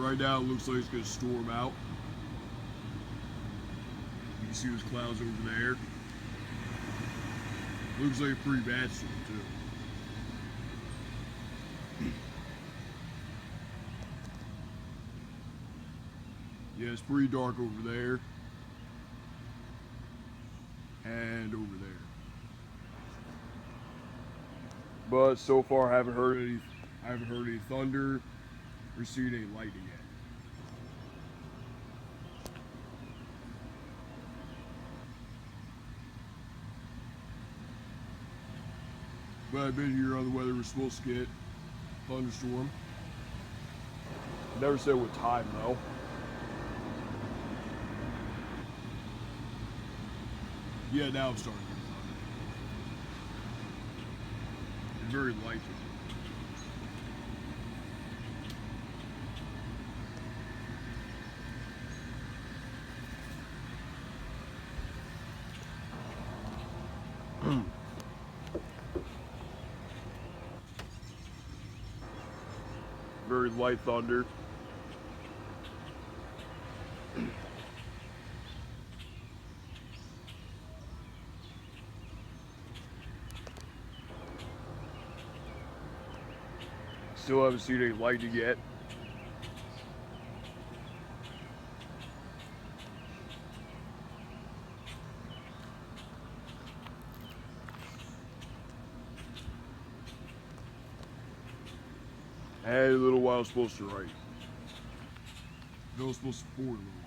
Right now it looks like it's going to storm out. You can see those clouds over there. Looks like a pretty bad storm too. Yeah, it's pretty dark over there. And over there. But so far I haven't heard any thunder or seen any lightning yet. But I've been here on the weather. We're supposed to get thunderstorm. Never said what time though. Yeah, now I'm starting to get thunder. It's very light. Very light thunder. Still haven't seen any lightning yet. And a little while it's supposed to rain. It was supposed to pour a little.